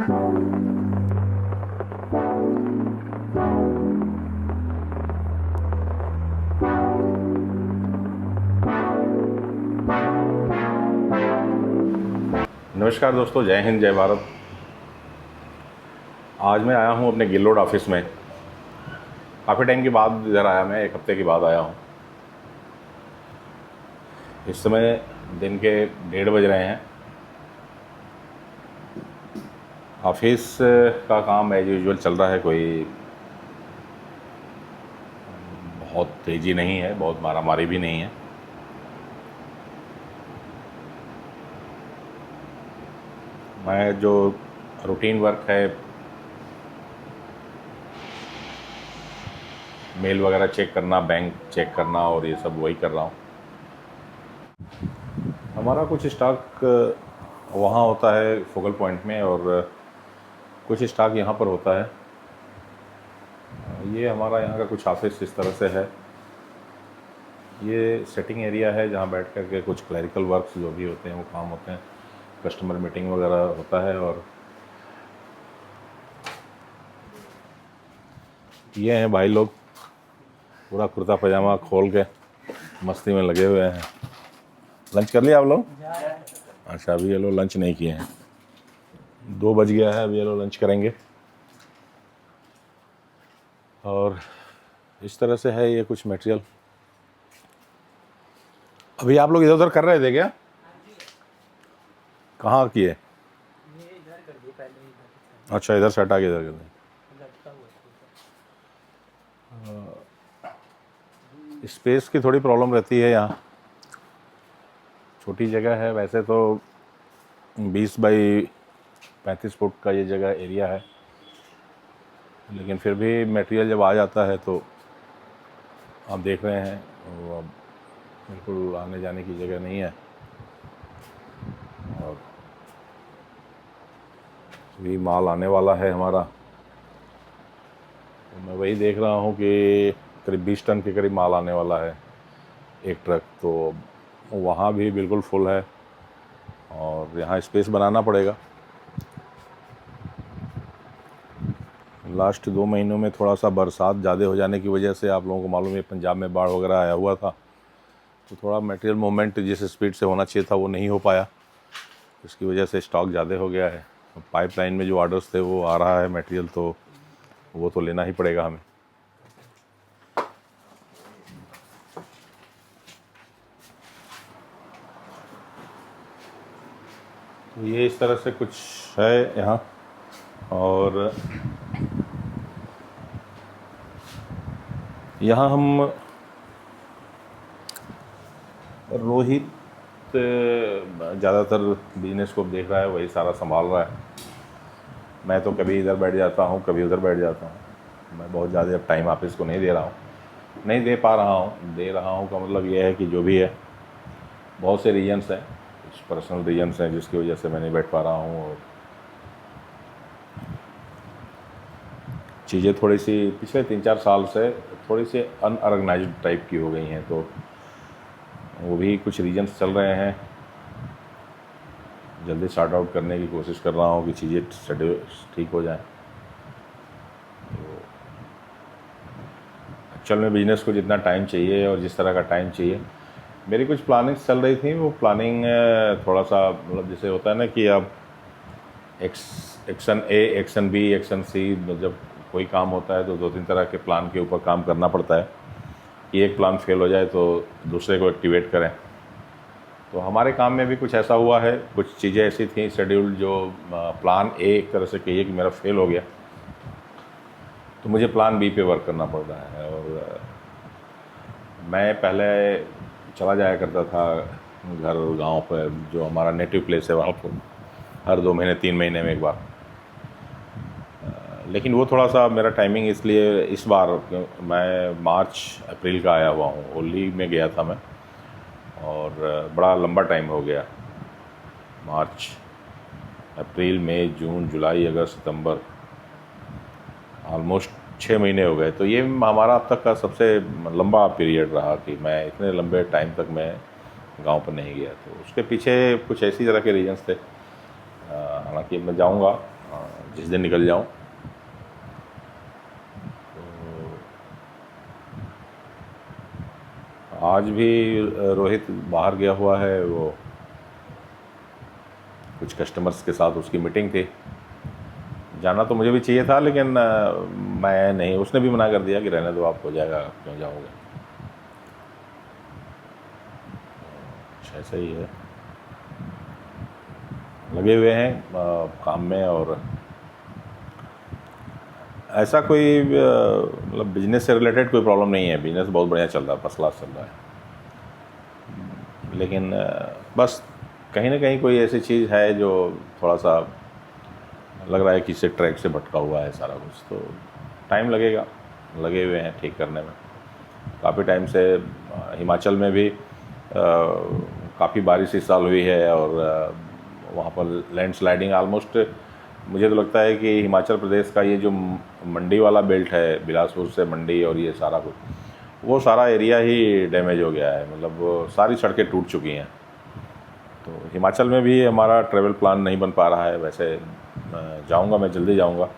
नमस्कार दोस्तों, जय हिंद, जय भारत। आज मैं आया हूँ अपने गिल रोड ऑफिस में। काफ़ी टाइम के बाद इधर आया, मैं 1 हफ्ते के बाद आया हूँ। इस समय दिन के 1:30 बज रहे हैं। ऑफिस का काम एज यूजुअल चल रहा है, कोई बहुत तेज़ी नहीं है, बहुत मारामारी भी नहीं है। मैं जो रूटीन वर्क है, मेल वगैरह चेक करना, बैंक चेक करना और ये सब वही कर रहा हूँ। हमारा कुछ स्टॉक वहाँ होता है फोकल पॉइंट में, और कुछ स्टॉक यहाँ पर होता है। ये हमारा यहाँ का कुछ ऑफिस इस तरह से है। ये सेटिंग एरिया है जहाँ बैठ कर के कुछ क्लरिकल वर्क्स जो भी होते हैं वो काम होते हैं, कस्टमर मीटिंग वगैरह होता है। और ये हैं भाई लोग, पूरा कुर्ता पजामा खोल के मस्ती में लगे हुए हैं। लंच कर लिया आप लोग? अच्छा, अभी ये लोग लंच नहीं किए हैं। 2 बज गया है, अभी ये लोग लंच करेंगे। और इस तरह से है ये कुछ मटेरियल। अभी आप लोग इधर उधर कर रहे थे क्या? कहाँ किए? अच्छा, इधर से हटा के इधर कर दें। स्पेस की थोड़ी प्रॉब्लम रहती है यहाँ। छोटी जगह है, वैसे तो 20 बाई 35 फुट का ये जगह एरिया है, लेकिन फिर भी मटेरियल जब आ जाता है तो आप देख रहे हैं वो अब बिल्कुल आने जाने की जगह नहीं है। और भी माल आने वाला है हमारा, तो मैं वही देख रहा हूँ कि करीब 20 टन के करीब माल आने वाला है एक ट्रक। तो वहाँ भी बिल्कुल फुल है और यहाँ स्पेस बनाना पड़ेगा। लास्ट 2 महीनों में थोड़ा सा बरसात ज़्यादा हो जाने की वजह से, आप लोगों को मालूम है पंजाब में बाढ़ वगैरह आया हुआ था, तो थोड़ा मटेरियल मूवमेंट जिस स्पीड से होना चाहिए था वो नहीं हो पाया। इसकी वजह से स्टॉक ज़्यादा हो गया है। पाइपलाइन में जो ऑर्डर्स थे वो आ रहा है मटेरियल, तो वो तो लेना ही पड़ेगा हमें। तो ये इस तरह से कुछ है यहाँ। और यहाँ हम रोहित ज़्यादातर बिजनेस को देख रहा है, वही सारा संभाल रहा है। मैं तो कभी इधर बैठ जाता हूँ, कभी उधर बैठ जाता हूँ। मैं बहुत ज़्यादा अब टाइम ऑफिस को नहीं दे रहा हूँ, नहीं दे पा रहा हूँ। दे रहा हूँ का मतलब ये है कि जो भी है, बहुत से रीजन्स हैं, कुछ पर्सनल रीजन्स हैं जिसकी वजह से मैं नहीं बैठ पा रहा हूँ। और चीज़ें थोड़ी सी पिछले 3-4 साल से थोड़ी सी अनऑर्गेनाइज्ड टाइप की हो गई हैं, तो वो भी कुछ रीजन्स चल रहे हैं। जल्दी स्टार्ट आउट करने की कोशिश कर रहा हूँ कि चीज़ें शेड्यूल ठीक हो जाएं। तो एक्चुअल में बिज़नेस को जितना टाइम चाहिए और जिस तरह का टाइम चाहिए, मेरी कुछ प्लानिंग्स चल रही थी। वो प्लानिंग थोड़ा सा मतलब जैसे होता है ना कि अब एक्शन ए, एक्शन बी, एक्शन सी, जब कोई काम होता है तो 2-3 तरह के प्लान के ऊपर काम करना पड़ता है कि एक प्लान फेल हो जाए तो दूसरे को एक्टिवेट करें। तो हमारे काम में भी कुछ ऐसा हुआ है। कुछ चीज़ें ऐसी थी शेड्यूल, जो प्लान ए एक तरह से कहिए कि मेरा फेल हो गया, तो मुझे प्लान बी पे वर्क करना पड़ रहा है। और मैं पहले चला जाया करता था घर गांव पर, जो हमारा नेटिव प्लेस है वहाँ पर, हर 2 महीने 3 महीने में एक बार। लेकिन वो थोड़ा सा मेरा टाइमिंग, इसलिए इस बार मैं मार्च अप्रैल का आया हुआ हूँ। होली में गया था मैं, और बड़ा लंबा टाइम हो गया। मार्च, अप्रैल, मई, जून, जुलाई, अगस्त, सितंबर, ऑलमोस्ट 6 महीने हो गए। तो ये हमारा अब तक का सबसे लंबा पीरियड रहा कि मैं इतने लंबे टाइम तक मैं गांव पर नहीं गया। तो उसके पीछे कुछ ऐसी तरह के रीजन्स थे। हालांकि मैं जाऊंगा जिस दिन निकल जाऊं। तो आज भी रोहित बाहर गया हुआ है, वो कुछ कस्टमर्स के साथ उसकी मीटिंग थी। जाना तो मुझे भी चाहिए था, लेकिन मैं नहीं, उसने भी मना कर दिया कि रहने दो, आप हो जाएगा, क्यों जाओगे। ऐसा ही है, लगे हुए हैं काम में। और ऐसा कोई मतलब बिजनेस से रिलेटेड कोई प्रॉब्लम नहीं है, बिजनेस बहुत बढ़िया चल रहा है, फर्स्ट क्लास चल रहा है। लेकिन बस कहीं ना कहीं कोई ऐसी चीज़ है जो थोड़ा सा लग रहा है कि इससे ट्रैक से भटका हुआ है सारा कुछ, तो टाइम लगेगा, लगे हुए हैं ठीक करने में। काफ़ी टाइम से हिमाचल में भी काफ़ी बारिश इस साल हुई है, और वहाँ पर लैंडस्लाइडिंग ऑलमोस्ट, मुझे तो लगता है कि हिमाचल प्रदेश का ये जो मंडी वाला बेल्ट है, बिलासपुर से मंडी और ये सारा कुछ, वो सारा एरिया ही डैमेज हो गया है, मतलब वो सारी सड़कें टूट चुकी हैं। तो हिमाचल में भी हमारा ट्रैवल प्लान नहीं बन पा रहा है। वैसे जाऊंगा, मैं जल्दी जाऊंगा,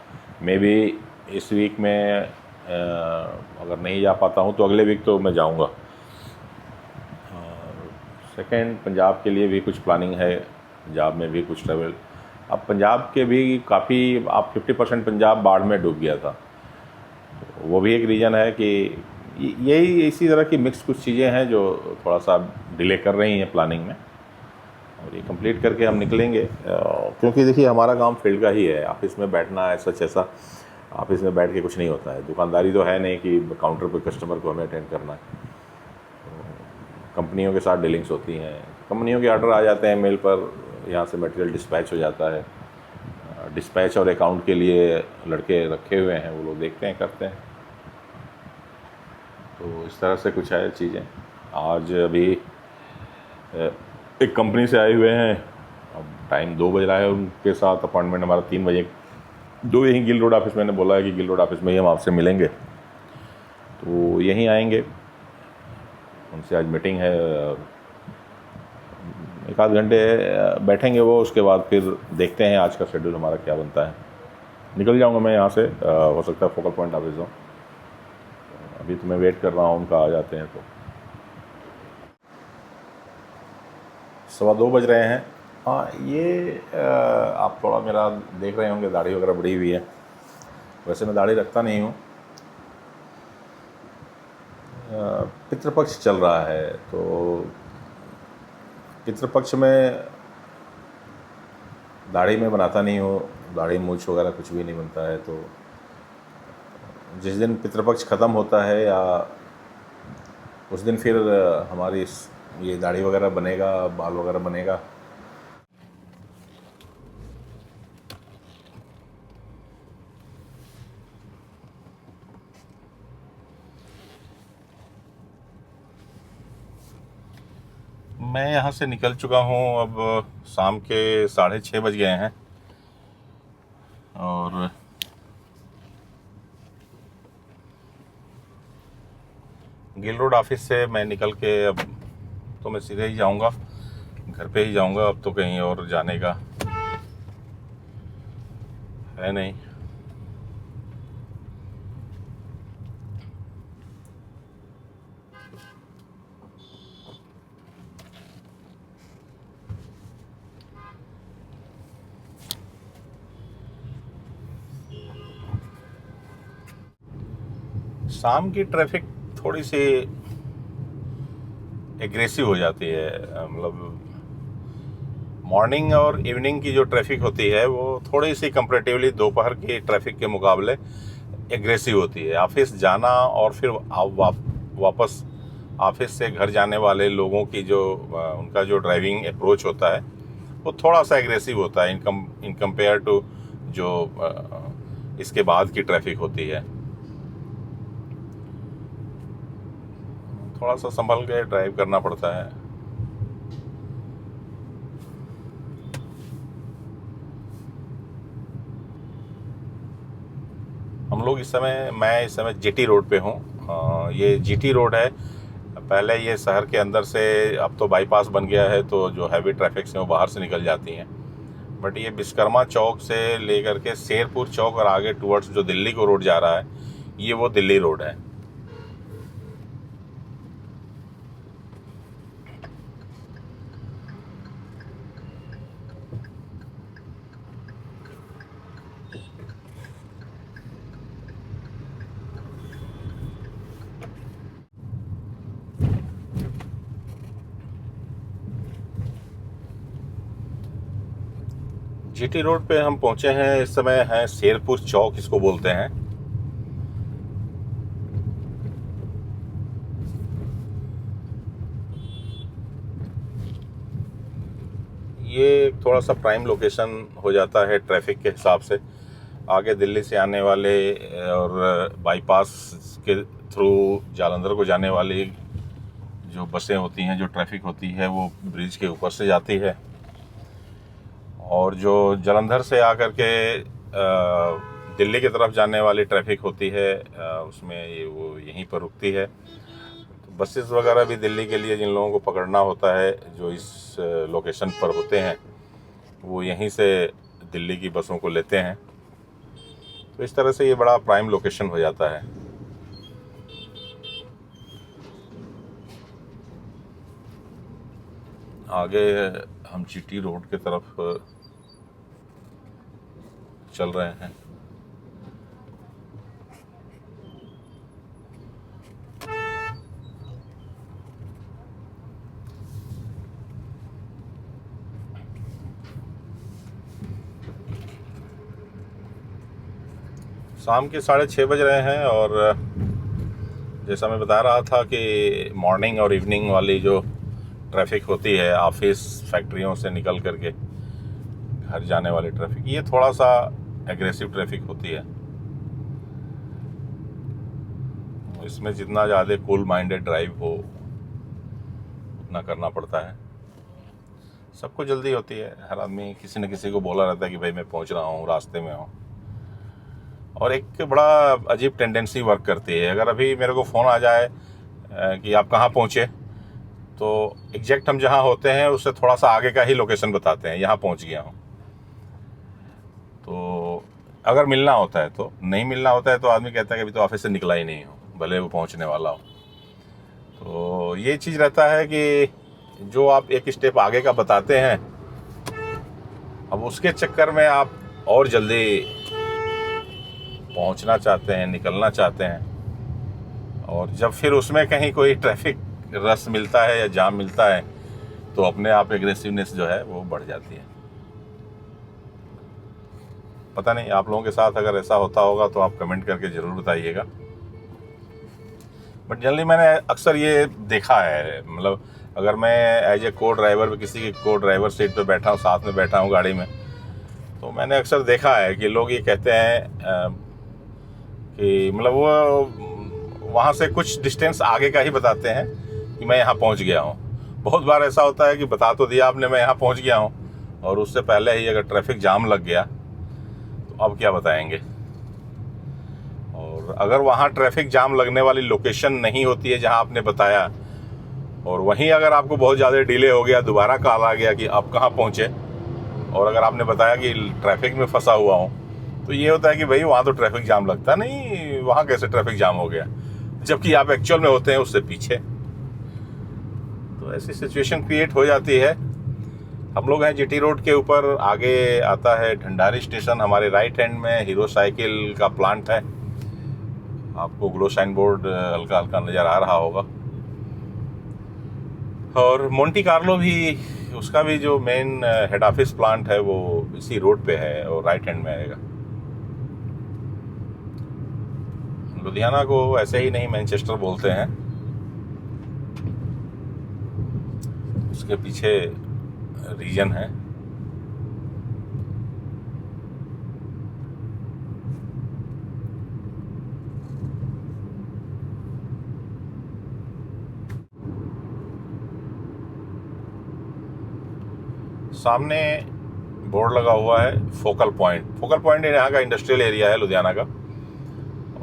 मे बी इस वीक में, अगर नहीं जा पाता हूं तो अगले वीक तो मैं जाऊंगा। सेकंड, पंजाब के लिए भी कुछ प्लानिंग है, पंजाब में भी कुछ ट्रैवल। अब पंजाब के भी काफ़ी, आप 50% पंजाब बाढ़ में डूब गया था, तो वो भी एक रीज़न है कि यही इसी तरह की मिक्स कुछ चीज़ें हैं जो थोड़ा सा डिले कर रही हैं प्लानिंग में। और ये कंप्लीट करके हम निकलेंगे, क्योंकि देखिए हमारा काम फील्ड का ही है, ऑफिस में बैठना ऐसा ऑफिस में बैठ के कुछ नहीं होता है। दुकानदारी तो है नहीं कि काउंटर पर कस्टमर को हमें अटेंड करना है। कंपनियों के साथ डीलिंग्स होती हैं, कंपनियों के ऑर्डर आ जाते हैं मेल पर, यहाँ से मटेरियल डिस्पैच हो जाता है। डिस्पैच और अकाउंट के लिए लड़के रखे हुए हैं, वो लोग देखते हैं, करते हैं। तो इस तरह से कुछ है चीज़ें। आज अभी एक कंपनी से आए हुए हैं, अब टाइम 2 बज रहा है, उनके साथ अपॉइंटमेंट हमारा 3 बजे, 2 यहीं गिल रोड ऑफिस, मैंने बोला है कि गिल रोड ऑफिस में ही हम आपसे मिलेंगे, तो यहीं आएंगे। उनसे आज मीटिंग है, 1 आध घंटे बैठेंगे वो, उसके बाद फिर देखते हैं आज का शेड्यूल हमारा क्या बनता है। निकल जाऊंगा मैं यहाँ से, हो सकता है फोकल पॉइंट ऑफिस हो। अभी तो मैं वेट कर रहा हूँ, उनका आ जाते हैं। तो 2:15 बज रहे हैं। हाँ, ये आप थोड़ा मेरा देख रहे होंगे, दाढ़ी वगैरह बढ़ी हुई है। वैसे मैं दाढ़ी रखता नहीं हूँ, पितृपक्ष चल रहा है, तो पितृपक्ष में दाढ़ी में बनाता नहीं हूँ, दाढ़ी मूछ वगैरह कुछ भी नहीं बनता है। तो जिस दिन पितृपक्ष ख़त्म होता है या उस दिन फिर हमारी ये दाढ़ी वगैरह बनेगा, बाल वगैरह बनेगा। मैं यहाँ से निकल चुका हूँ, अब शाम के 6:30 बज गए हैं, और गिल रोड ऑफिस से मैं निकल के अब तो मैं सीधे ही जाऊँगा, घर पे ही जाऊँगा। अब तो कहीं और जाने का है नहीं। शाम की ट्रैफिक थोड़ी सी एग्रेसिव हो जाती है, मतलब मॉर्निंग और इवनिंग की जो ट्रैफिक होती है वो थोड़ी सी कंपैरेटिवली दोपहर की ट्रैफिक के मुकाबले एग्रेसिव होती है। ऑफिस जाना और फिर वापस ऑफिस से घर जाने वाले लोगों की जो उनका जो ड्राइविंग अप्रोच होता है वो थोड़ा सा एग्रेसिव होता है इन कंपेयर टू जो इसके बाद की ट्रैफिक होती है। थोड़ा सा संभल के ड्राइव करना पड़ता है। हम लोग मैं इस समय जीटी रोड पे हूँ। ये जीटी रोड है, पहले ये शहर के अंदर से, अब तो बाईपास बन गया है, तो जो हैवी ट्रैफिक से वो बाहर से निकल जाती हैं। बट ये विश्वकर्मा चौक से लेकर के शेरपुर चौक और आगे टुवर्ड्स जो दिल्ली को रोड जा रहा है, ये वो दिल्ली रोड है। जीटी रोड पे हम पहुंचे हैं, इस समय है शेरपुर चौक इसको बोलते हैं। ये थोड़ा सा प्राइम लोकेशन हो जाता है ट्रैफिक के हिसाब से। आगे दिल्ली से आने वाले और बाईपास के थ्रू जालंधर को जाने वाली जो बसें होती हैं, जो ट्रैफिक होती है, वो ब्रिज के ऊपर से जाती है। और जो जालंधर से आकर के दिल्ली की तरफ जाने वाली ट्रैफिक होती है, उसमें ये वो यहीं पर रुकती है। तो बसेस वगैरह भी दिल्ली के लिए जिन लोगों को पकड़ना होता है, जो इस लोकेशन पर होते हैं, वो यहीं से दिल्ली की बसों को लेते हैं। तो इस तरह से ये बड़ा प्राइम लोकेशन हो जाता है। आगे हम जीटी रोड की तरफ चल रहे हैं। शाम के 6:30 बज रहे हैं और जैसा मैं बता रहा था कि मॉर्निंग और इवनिंग वाली जो ट्रैफिक होती है, ऑफिस फैक्ट्रियों से निकल करके घर जाने वाली ट्रैफिक, ये थोड़ा सा एग्रेसिव ट्रैफिक होती है। इसमें जितना ज़्यादा कूल माइंडेड ड्राइव हो उतना करना पड़ता है। सबको जल्दी होती है, हर आदमी किसी न किसी को बोला रहता है कि भाई मैं पहुंच रहा हूँ, रास्ते में हूँ। और एक बड़ा अजीब टेंडेंसी वर्क करती है। अगर अभी मेरे को फ़ोन आ जाए कि आप कहाँ पहुँचे, तो एग्जैक्ट हम जहाँ होते हैं उससे थोड़ा सा आगे का ही लोकेशन बताते हैं, यहाँ पहुँच गया हूँ। तो अगर मिलना होता है तो, नहीं मिलना होता है तो आदमी कहता है कि अभी तो ऑफिस से निकला ही नहीं हो, भले वो पहुँचने वाला हो। तो ये चीज़ रहता है कि जो आप एक स्टेप आगे का बताते हैं, अब उसके चक्कर में आप और जल्दी पहुंचना चाहते हैं, निकलना चाहते हैं। और जब फिर उसमें कहीं कोई ट्रैफिक रस मिलता है या जाम मिलता है, तो अपने आप एग्रेसिवनेस जो है वो बढ़ जाती है। पता नहीं आप लोगों के साथ अगर ऐसा होता होगा तो आप कमेंट करके ज़रूर बताइएगा। बट जनरली मैंने अक्सर ये देखा है, मतलब अगर मैं एज ए को ड्राइवर किसी की को ड्राइवर सीट पे बैठा हूँ, साथ में बैठा हूँ गाड़ी में, तो मैंने अक्सर देखा है कि लोग ये कहते हैं कि मतलब वो वहाँ से कुछ डिस्टेंस आगे का ही बताते हैं कि मैं यहाँ पहुँच गया हूँ। बहुत बार ऐसा होता है कि बता तो दिया आपने मैं यहाँ पहुँच गया हूँ, और उससे पहले ही अगर ट्रैफिक जाम लग गया तो अब क्या बताएंगे। और अगर वहाँ ट्रैफिक जाम लगने वाली लोकेशन नहीं होती है जहाँ आपने बताया, और वहीं अगर आपको बहुत ज़्यादा डिले हो गया, दोबारा कॉल आ गया कि आप कहाँ पहुँचे, और अगर आपने बताया कि ट्रैफिक में फंसा हुआ हूँ, तो ये होता है कि भाई वहाँ तो ट्रैफिक जाम लगता नहीं, वहाँ कैसे ट्रैफिक जाम हो गया, जबकि आप एक्चुअल में होते हैं उससे पीछे। तो ऐसी सिचुएशन क्रिएट हो जाती है। हम लोग हैं जीटी रोड के ऊपर, आगे आता है ढंडारी स्टेशन, हमारे राइट हैंड में हीरो साइकिल का प्लांट है। आपको ग्लो साइन बोर्ड हल्का हल्का नज़र आ रहा होगा। और मोंटी कार्लो भी, उसका भी जो मेन हेड ऑफिस प्लांट है वो इसी रोड पे है और राइट हैंड में आएगा। लुधियाना को ऐसे ही नहीं मैनचेस्टर बोलते हैं, उसके पीछे रीजन है। सामने बोर्ड लगा हुआ है फोकल पॉइंट। फोकल पॉइंट यहाँ का इंडस्ट्रियल एरिया है लुधियाना का।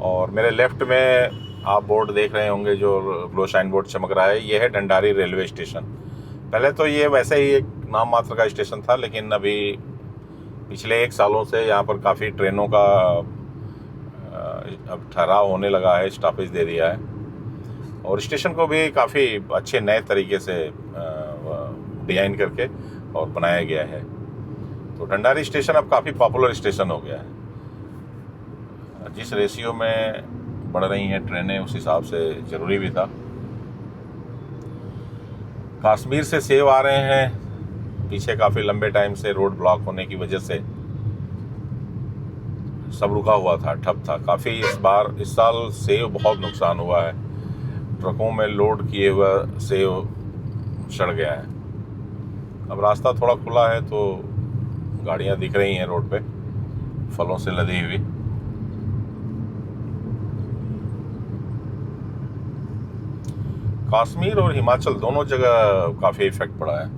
और मेरे लेफ्ट में आप बोर्ड देख रहे होंगे जो ग्लो साइन बोर्ड चमक रहा है, ये है ढंडारी रेलवे स्टेशन। पहले तो ये वैसे ही एक नाम मात्र का स्टेशन था, लेकिन अभी पिछले 1 सालों से यहाँ पर काफ़ी ट्रेनों का अब ठहराव होने लगा है, स्टॉपेज दे दिया है, और स्टेशन को भी काफ़ी अच्छे नए तरीके से डिज़ाइन करके और बनाया गया है। तो ढंडारी स्टेशन अब काफ़ी पॉपुलर स्टेशन हो गया है। जिस रेशियो में बढ़ रही हैं ट्रेनें उस हिसाब से ज़रूरी भी था। कश्मीर से सेब आ रहे हैं, पीछे काफ़ी लंबे टाइम से रोड ब्लॉक होने की वजह से सब रुका हुआ था, ठप था काफ़ी। इस साल सेब बहुत नुकसान हुआ है, ट्रकों में लोड किए हुए सेब सड़ गया है। अब रास्ता थोड़ा खुला है तो गाड़ियां दिख रही हैं रोड पे फलों से लदी हुई। कश्मीर और हिमाचल दोनों जगह काफ़ी इफेक्ट पड़ा है।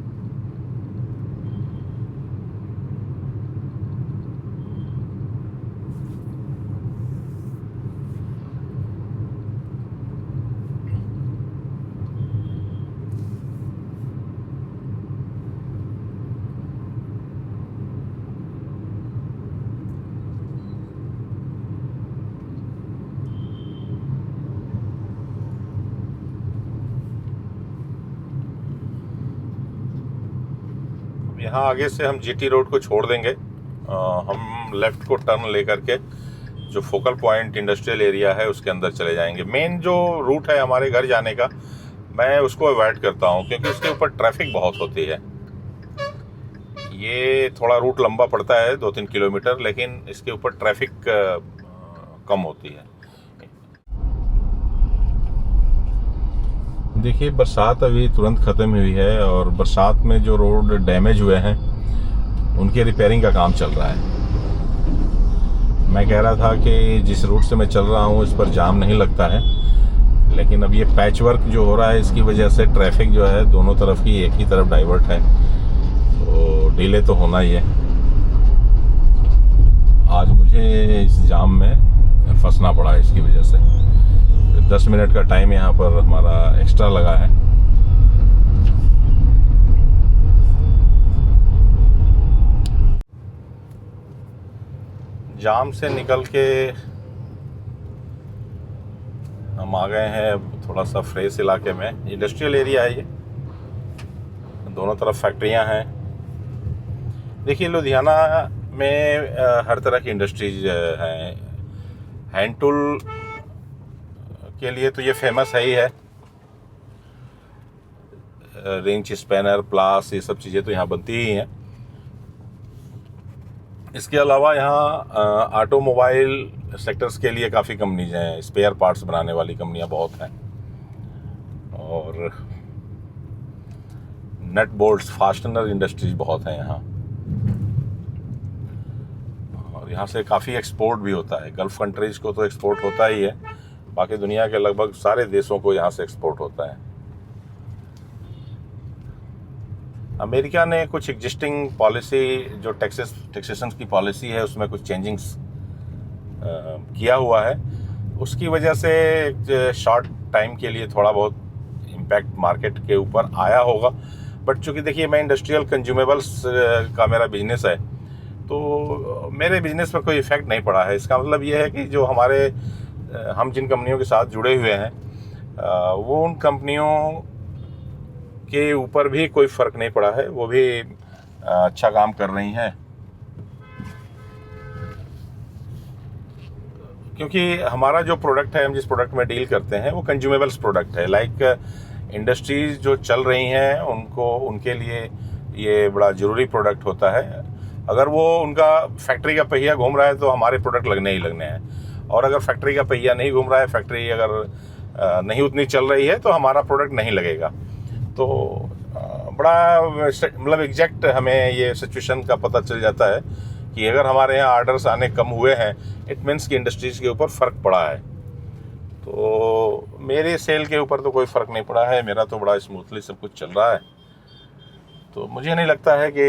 यहाँ आगे से हम जीटी रोड को छोड़ देंगे, हम लेफ़्ट को टर्न लेकर के जो फोकल पॉइंट इंडस्ट्रियल एरिया है उसके अंदर चले जाएंगे। मेन जो रूट है हमारे घर जाने का, मैं उसको अवॉइड करता हूँ क्योंकि उसके ऊपर ट्रैफिक बहुत होती है। ये थोड़ा रूट लंबा पड़ता है 2-3 किलोमीटर, लेकिन इसके ऊपर ट्रैफिक कम होती है। देखिए, बरसात अभी तुरंत ख़त्म हुई है और बरसात में जो रोड डैमेज हुए हैं उनके रिपेयरिंग का काम चल रहा है। मैं कह रहा था कि जिस रूट से मैं चल रहा हूँ इस पर जाम नहीं लगता है, लेकिन अब ये पैच वर्क जो हो रहा है इसकी वजह से ट्रैफिक जो है दोनों तरफ की एक ही तरफ डाइवर्ट है, तो डिले तो होना ही है। आज मुझे इस जाम में फंसना पड़ा है इसकी वजह से। 10 मिनट का टाइम यहाँ पर हमारा एक्स्ट्रा लगा है। जाम से निकल के हम आ गए हैं थोड़ा सा फ्रेश इलाके में। इंडस्ट्रियल एरिया है ये, दोनों तरफ फैक्ट्रियां हैं। देखिए, लुधियाना में हर तरह की इंडस्ट्रीज हैं। हैंड टूल के लिए तो ये फेमस है ही है, रेंच स्पैनर, प्लास, ये सब चीज़ें तो यहाँ बनती ही हैं। इसके अलावा यहाँ ऑटोमोबाइल सेक्टर्स के लिए काफ़ी कंपनीज हैं, स्पेयर पार्ट्स बनाने वाली कंपनियाँ बहुत हैं, और नट बोल्ट्स, फास्टनर इंडस्ट्रीज बहुत हैं यहाँ। और यहाँ से काफ़ी एक्सपोर्ट भी होता है। गल्फ़ कंट्रीज़ को तो एक्सपोर्ट होता ही है, बाकी दुनिया के लगभग सारे देशों को यहाँ से एक्सपोर्ट होता है। अमेरिका ने कुछ एग्जिस्टिंग पॉलिसी, जो टैक्सेशन की पॉलिसी है, उसमें कुछ चेंजिंग्स किया हुआ है। उसकी वजह से शॉर्ट टाइम के लिए थोड़ा बहुत इम्पैक्ट मार्केट के ऊपर आया होगा, बट चूँकि देखिए मैं इंडस्ट्रियल कंज्यूमेबल्स का मेरा बिजनेस है, तो मेरे बिजनेस पर कोई इफ़ेक्ट नहीं पड़ा है। इसका मतलब ये है कि जो हम जिन कंपनियों के साथ जुड़े हुए हैं वो उन कंपनियों के ऊपर भी कोई फ़र्क नहीं पड़ा है, वो भी अच्छा काम कर रही हैं। क्योंकि हमारा जो प्रोडक्ट है, हम जिस प्रोडक्ट में डील करते हैं वो कंज्यूमेबल्स प्रोडक्ट है। लाइक इंडस्ट्रीज जो चल रही हैं उनके लिए ये बड़ा ज़रूरी प्रोडक्ट होता है। अगर वो उनका फैक्ट्री का पहिया घूम रहा है तो हमारे प्रोडक्ट लगने ही लगने हैं, और अगर फैक्ट्री का पहिया नहीं घूम रहा है, फैक्ट्री अगर नहीं उतनी चल रही है, तो हमारा प्रोडक्ट नहीं लगेगा। तो बड़ा मतलब एग्जैक्ट हमें ये सिचुएशन का पता चल जाता है कि अगर हमारे यहाँ आर्डर्स आने कम हुए हैं, इट मीन्स कि इंडस्ट्रीज़ के ऊपर फ़र्क पड़ा है। तो मेरे सेल के ऊपर तो कोई फ़र्क नहीं पड़ा है, मेरा तो बड़ा स्मूथली सब कुछ चल रहा है। तो मुझे नहीं लगता है कि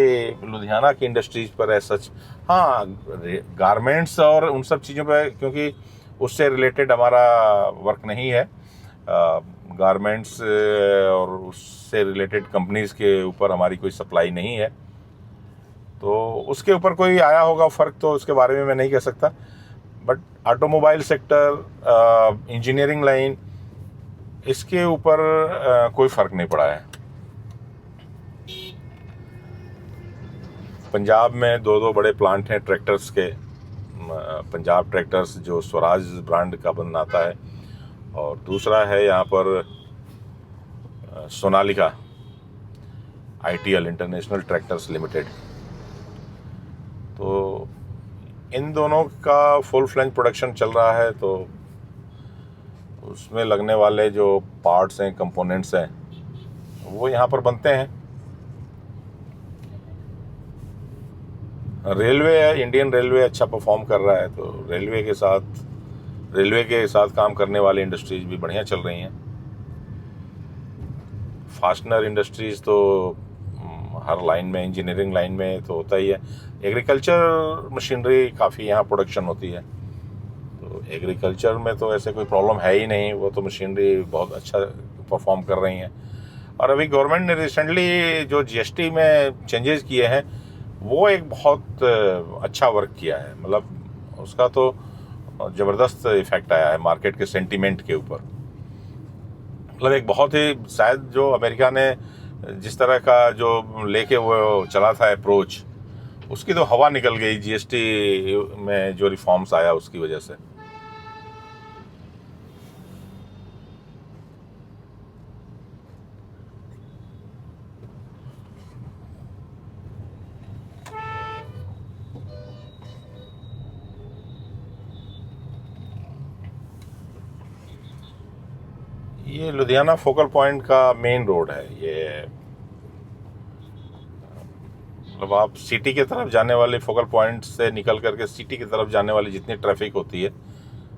लुधियाना की इंडस्ट्रीज पर ऐसा, हाँ, गारमेंट्स और उन सब चीज़ों पर, क्योंकि उससे रिलेटेड हमारा वर्क नहीं है। गारमेंट्स और उससे रिलेटेड कंपनीज़ के ऊपर हमारी कोई सप्लाई नहीं है। तो उसके ऊपर कोई आया होगा फ़र्क, तो उसके बारे में मैं नहीं कह सकता। But automobile sector, engineering line, इसके ऊपर कोई फ़र्क नहीं पड़ा है। पंजाब में दो दो बड़े प्लांट हैं ट्रैक्टर्स के। पंजाब ट्रैक्टर्स जो स्वराज ब्रांड का बनाता है, और दूसरा है यहाँ पर Sonalika ITL, international tractors limited. तो इन दोनों का फुल फ्लेंज प्रोडक्शन चल रहा है, तो उसमें लगने वाले जो पार्ट्स हैं, कंपोनेंट्स हैं, वो यहाँ पर बनते हैं। रेलवे है, इंडियन रेलवे अच्छा परफॉर्म कर रहा है, तो रेलवे के साथ काम करने वाली इंडस्ट्रीज भी बढ़िया चल रही हैं। फास्टनर इंडस्ट्रीज तो हर लाइन में, इंजीनियरिंग लाइन में तो होता ही है। एग्रीकल्चर मशीनरी काफ़ी यहाँ प्रोडक्शन होती है, तो एग्रीकल्चर में तो ऐसे कोई प्रॉब्लम है ही नहीं, वो तो मशीनरी बहुत अच्छा परफॉर्म कर रही हैं। और अभी गवर्नमेंट ने रिसेंटली जो GST में चेंजेस किए हैं, वो एक बहुत अच्छा वर्क किया है। मतलब उसका तो ज़बरदस्त इफेक्ट आया है मार्केट के सेंटीमेंट के ऊपर। मतलब एक बहुत ही, शायद जो अमेरिका ने जिस तरह का जो लेके वो चला था अप्रोच, उसकी तो हवा निकल गई GST में जो रिफॉर्म्स आया उसकी वजह से। ये लुधियाना फोकल पॉइंट का मेन रोड है ये। मतलब आप सिटी की तरफ जाने वाले फोकल पॉइंट से निकल करके सिटी की तरफ जाने वाली जितनी ट्रैफिक होती है,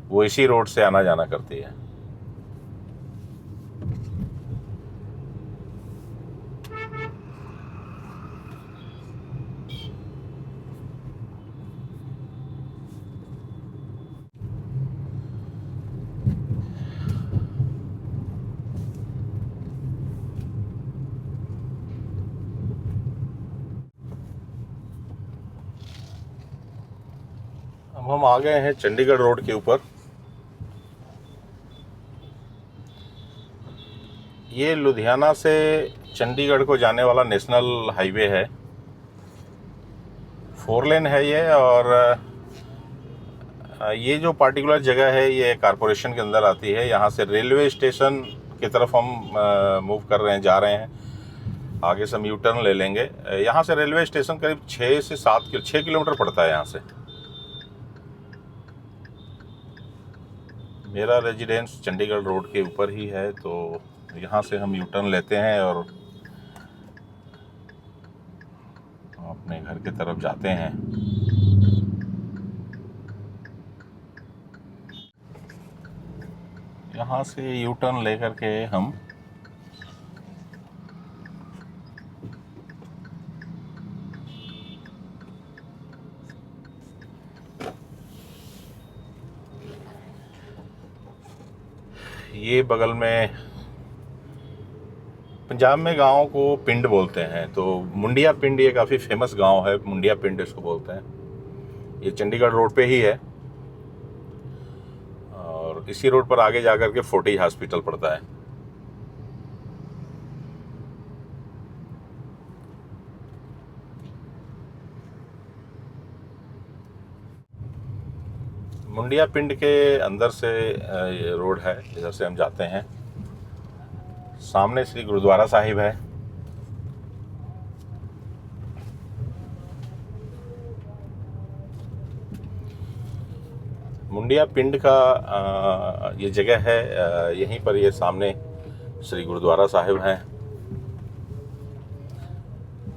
वो इसी रोड से आना जाना करती है। अब हम आ गए हैं चंडीगढ़ रोड के ऊपर। ये लुधियाना से चंडीगढ़ को जाने वाला नेशनल हाईवे है, 4 लेन है ये। और ये जो पार्टिकुलर जगह है ये कॉरपोरेशन के अंदर आती है। यहाँ से रेलवे स्टेशन की तरफ हम मूव कर रहे हैं, जा रहे हैं। आगे से हम यू टर्न ले लेंगे। यहाँ से रेलवे स्टेशन करीब 6 किलोमीटर पड़ता है यहाँ से। मेरा रेजिडेंस चंडीगढ़ रोड के ऊपर ही है, तो यहाँ से हम यू टर्न लेते हैं और अपने घर की तरफ जाते हैं। यहाँ से यू टर्न लेकर के हम ये बगल में, पंजाब में गांव को पिंड बोलते हैं, तो मुंडिया पिंड ये काफ़ी फेमस गांव है, मुंडिया पिंड इसको बोलते हैं। ये चंडीगढ़ रोड पे ही है, और इसी रोड पर आगे जाकर के फोर्टी हॉस्पिटल पड़ता है। मुंडिया पिंड के अंदर से ये रोड है, इधर से हम जाते हैं। सामने श्री गुरुद्वारा साहिब है। मुंडिया पिंड का ये जगह है, यहीं पर ये सामने श्री गुरुद्वारा साहिब हैं।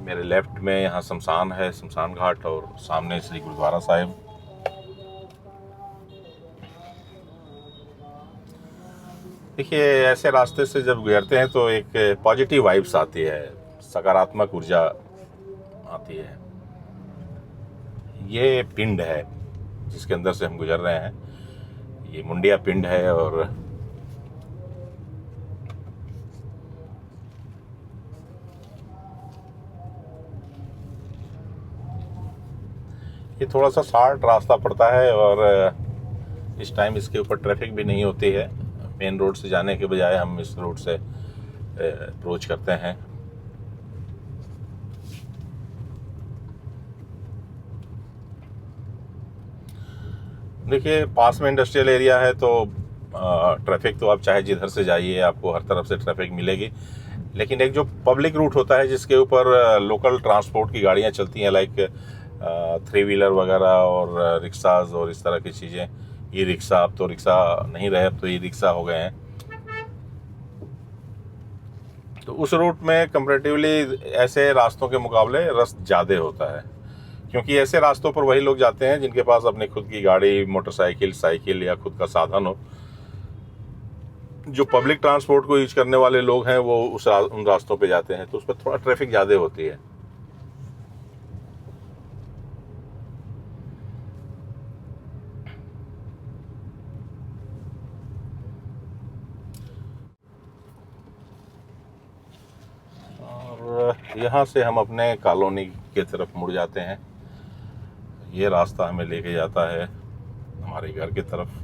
मेरे लेफ्ट में यहाँ शमशान है, शमशान घाट, और सामने श्री गुरुद्वारा साहिब। देखिए, ऐसे रास्ते से जब गुजरते हैं तो एक पॉजिटिव वाइब्स आती है, सकारात्मक ऊर्जा आती है। ये पिंड है जिसके अंदर से हम गुजर रहे हैं, ये मुंडिया पिंड है। और ये थोड़ा सा शार्ट रास्ता पड़ता है और इस टाइम इसके ऊपर ट्रैफिक भी नहीं होती है। मेन रोड से जाने के बजाय हम इस रोड से अप्रोच करते हैं। देखिए, पास में इंडस्ट्रियल एरिया है तो ट्रैफिक तो आप चाहे जिधर से जाइए आपको हर तरफ से ट्रैफिक मिलेगी। लेकिन एक जो पब्लिक रूट होता है जिसके ऊपर लोकल ट्रांसपोर्ट की गाड़ियां चलती हैं, लाइक 3 व्हीलर वगैरह और रिक्शाज और इस तरह की चीज़ें, ई रिक्शा, अब तो रिक्शा नहीं रहे, अब तो ई रिक्शा हो गए हैं। तो उस रूट में कंपैरेटिवली ऐसे रास्तों के मुकाबले रस ज़्यादा होता है, क्योंकि ऐसे रास्तों पर वही लोग जाते हैं जिनके पास अपनी खुद की गाड़ी, मोटरसाइकिल, साइकिल या खुद का साधन हो। जो पब्लिक ट्रांसपोर्ट को यूज करने वाले लोग हैं वो उन रास्तों पे जाते हैं, तो उस पर थोड़ा ट्रैफिक ज़्यादा होती है। और यहाँ से हम अपने कॉलोनी के तरफ मुड़ जाते हैं। ये रास्ता हमें लेके जाता है हमारे घर की तरफ।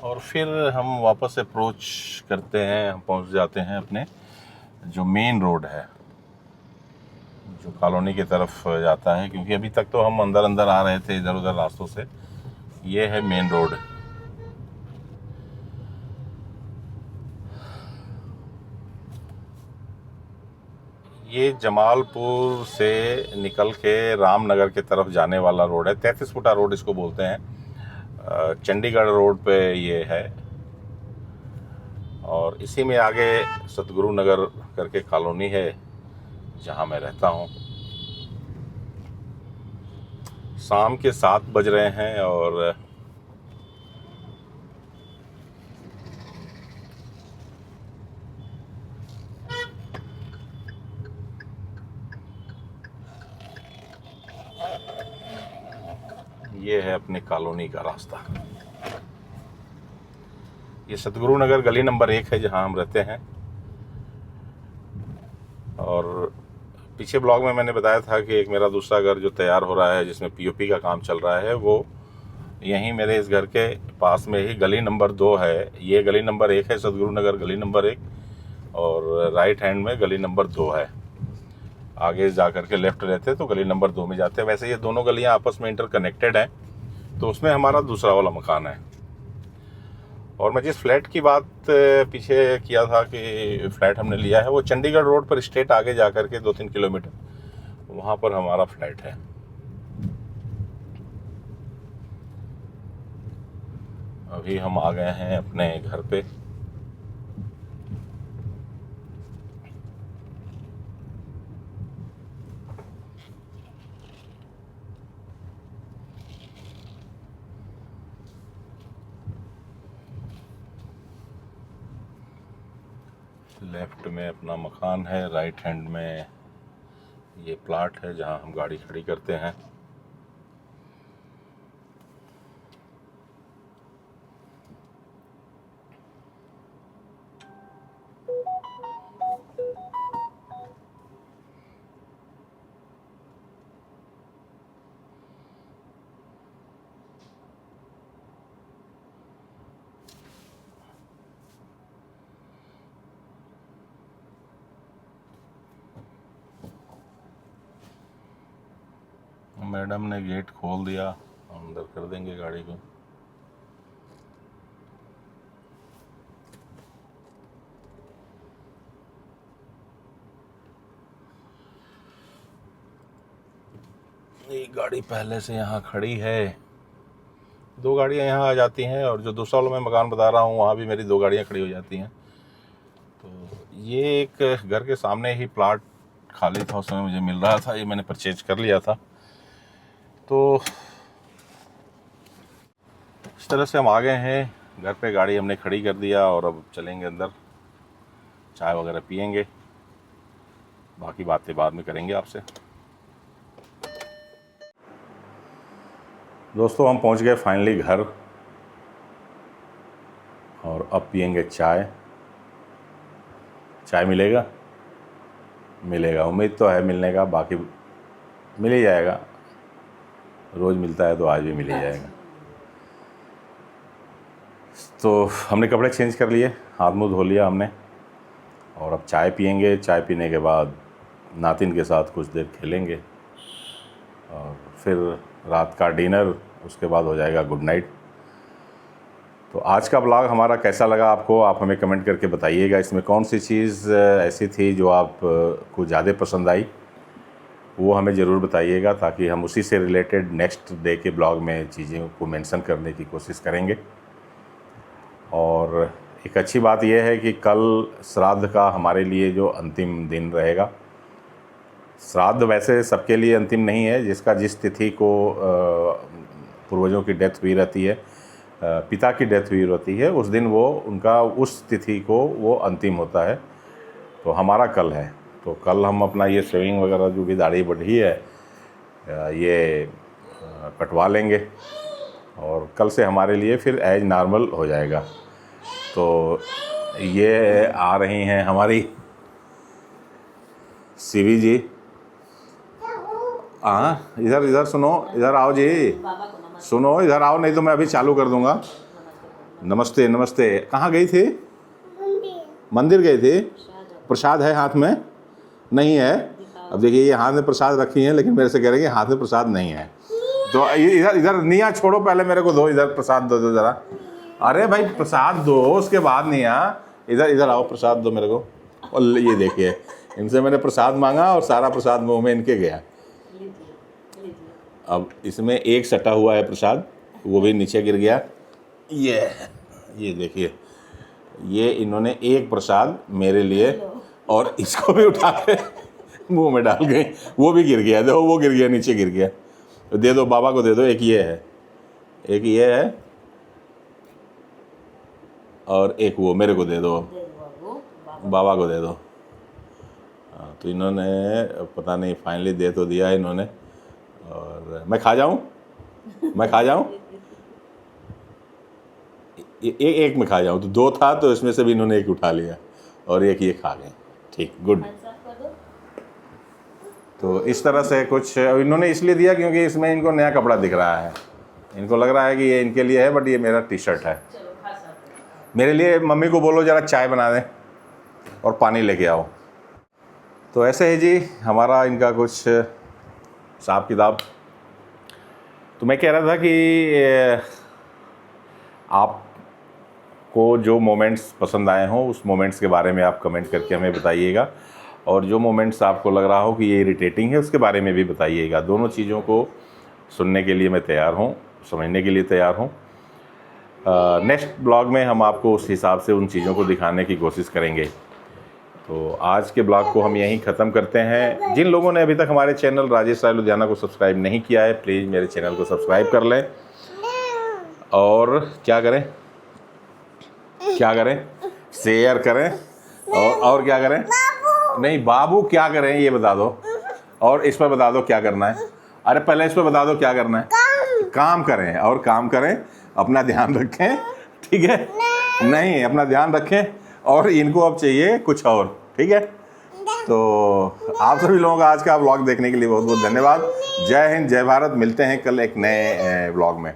और फिर हम वापस अप्रोच करते हैं, हम पहुंच जाते हैं अपने जो मेन रोड है, जो कॉलोनी की तरफ जाता है, क्योंकि अभी तक तो हम अंदर अंदर आ रहे थे इधर उधर रास्तों से। ये है मेन रोड। ये जमालपुर से निकल के रामनगर की तरफ जाने वाला रोड है, 33 फुटा रोड इसको बोलते हैं। चंडीगढ़ रोड पे ये है। और इसी में आगे सतगुरु नगर करके कॉलोनी है जहाँ मैं रहता हूँ। शाम के 7 बज रहे हैं और ये है अपने कॉलोनी का रास्ता। ये सतगुरु नगर गली नंबर 1 है जहाँ हम रहते हैं। और पीछे ब्लॉग में मैंने बताया था कि एक मेरा दूसरा घर जो तैयार हो रहा है, जिसमें पीओपी का काम चल रहा है, वो यहीं मेरे इस घर के पास में ही गली नंबर 2 है। ये गली नंबर 1 है, सतगुरु नगर गली नंबर 1, और राइट हैंड में गली नंबर 2 है। आगे जा कर के लेफ्ट रहते तो गली नंबर 2 में जाते हैं। वैसे ये दोनों गलियां आपस में इंटरकनेक्टेड हैं। तो उसमें हमारा दूसरा वाला मकान है। और मैं जिस फ्लैट की बात पीछे किया था कि फ्लैट हमने लिया है, वो चंडीगढ़ रोड पर स्ट्रेट आगे जा कर के 2-3 किलोमीटर वहाँ पर हमारा फ्लैट है। अभी हम आ गए हैं अपने घर पे। लेफ्ट में अपना मकान है, राइट हैंड में ये प्लाट है जहां हम गाड़ी खड़ी करते हैं। मैडम ने गेट खोल दिया, अंदर कर देंगे गाड़ी को। ये गाड़ी पहले से यहाँ खड़ी है। 2 गाड़ियाँ यहाँ आ जाती हैं, और जो दूसरा वाला मैं मकान बता रहा हूँ वहाँ भी मेरी 2 गाड़ियाँ खड़ी हो जाती हैं। तो ये एक घर के सामने ही प्लाट खाली था, उस समय मुझे मिल रहा था, ये मैंने परचेज कर लिया था। तो इस तरह से हम आ गए हैं घर पे, गाड़ी हमने खड़ी कर दिया और अब चलेंगे अंदर, चाय वगैरह पियेंगे, बाकी बातें बाद में करेंगे आपसे। दोस्तों, हम पहुंच गए फाइनली घर। और अब पियेंगे चाय। चाय मिलेगा? मिलेगा, उम्मीद तो है मिलने का, बाकी मिल ही जाएगा। रोज़ मिलता है तो आज भी मिल ही जाएगा। तो हमने कपड़े चेंज कर लिए, हाथ मुँह धो लिया हमने, और अब चाय पियेंगे। चाय पीने के बाद नातिन के साथ कुछ देर खेलेंगे और फिर रात का डिनर, उसके बाद हो जाएगा गुड नाइट। तो आज का ब्लॉग हमारा कैसा लगा आपको, आप हमें कमेंट करके बताइएगा। इसमें कौन सी चीज़ ऐसी थी जो आप को ज़्यादा पसंद आई, वो हमें ज़रूर बताइएगा, ताकि हम उसी से रिलेटेड नेक्स्ट डे के ब्लॉग में चीज़ों को मेंशन करने की कोशिश करेंगे। और एक अच्छी बात यह है कि कल श्राद्ध का हमारे लिए जो अंतिम दिन रहेगा। श्राद्ध वैसे सबके लिए अंतिम नहीं है, जिसका जिस तिथि को पूर्वजों की डेथ हुई रहती है, पिता की डेथ हुई रहती है, उस दिन वो उनका उस तिथि को वो अंतिम होता है। तो हमारा कल है, तो कल हम अपना ये शेविंग वगैरह जो भी दाढ़ी बढ़ी है ये कटवा लेंगे, और कल से हमारे लिए फिर एज नॉर्मल हो जाएगा। तो ये आ रही हैं हमारी सीवी जी। हाँ, इधर इधर सुनो, इधर आओ जी, सुनो इधर आओ, नहीं तो मैं अभी चालू कर दूंगा। नमस्ते नमस्ते। कहाँ गई थी? मंदिर गई थी। प्रसाद है हाथ में? नहीं है। अब देखिए ये हाथ में प्रसाद रखी है, लेकिन मेरे से कह रहे हैं कि हाथ में प्रसाद नहीं है। तो इधर इधर निया छोड़ो, पहले मेरे को दो, इधर प्रसाद दो ज़रा। अरे भाई प्रसाद दो, उसके बाद निया इधर इधर आओ, प्रसाद दो मेरे को। और ये देखिए, इनसे मैंने प्रसाद मांगा और सारा प्रसाद मुँह में इनके गया। अब इसमें एक सटा हुआ है प्रसाद, वो भी नीचे गिर गया। ये देखिए, ये इन्होंने एक प्रसाद मेरे लिए और इसको भी उठा के मुंह में डाल गए, वो भी गिर गया। देखो वो गिर गया, नीचे गिर गया। दे दो बाबा को, दे दो। एक ये है, एक ये है, और एक वो मेरे को दे दो, बाबा को दे दो। हाँ, तो इन्होंने पता नहीं फाइनली दे तो दिया है इन्होंने। और मैं खा जाऊं? मैं खा जाऊं? एक में खा जाऊं? तो दो था, तो इसमें से भी इन्होंने एक उठा लिया और एक ये खा गए। ठीक, गुड। तो इस तरह से कुछ इन्होंने इसलिए दिया क्योंकि इसमें इनको नया कपड़ा दिख रहा है, इनको लग रहा है कि ये इनके लिए है, बट ये मेरा टी शर्ट है। मेरे लिए मम्मी को बोलो ज़रा चाय बना दें और पानी लेके आओ। तो ऐसे ही जी हमारा इनका कुछ हिसाब किताब। तो मैं कह रहा था कि आपको जो मोमेंट्स पसंद आए हों, उस मोमेंट्स के बारे में आप कमेंट करके हमें बताइएगा, और जो मोमेंट्स आपको लग रहा हो कि ये इरिटेटिंग है, उसके बारे में भी बताइएगा। दोनों चीज़ों को सुनने के लिए मैं तैयार हूँ, समझने के लिए तैयार हूँ। नेक्स्ट ब्लॉग में हम आपको उस हिसाब से उन चीज़ों को दिखाने की कोशिश करेंगे। तो आज के ब्लॉग को हम यहीं ख़त्म करते हैं। जिन लोगों ने अभी तक हमारे चैनल राजेश राय लुधियाना को सब्सक्राइब नहीं किया है, प्लीज़ मेरे चैनल को सब्सक्राइब कर लें। और क्या करें? क्या करें? शेयर करें। और क्या करें? नहीं, बाबू क्या करें ये बता दो, और इस पर बता दो क्या करना है। अरे पहले इस पर बता दो क्या करना है। काम करें, और काम करें, अपना ध्यान रखें, ठीक है? नहीं, अपना ध्यान रखें, और इनको अब चाहिए कुछ और, ठीक है? तो आप सभी लोगों का आज का व्लॉग देखने के लिए बहुत बहुत धन्यवाद। जय हिंद, जय भारत। मिलते हैं कल एक नए व्लॉग में।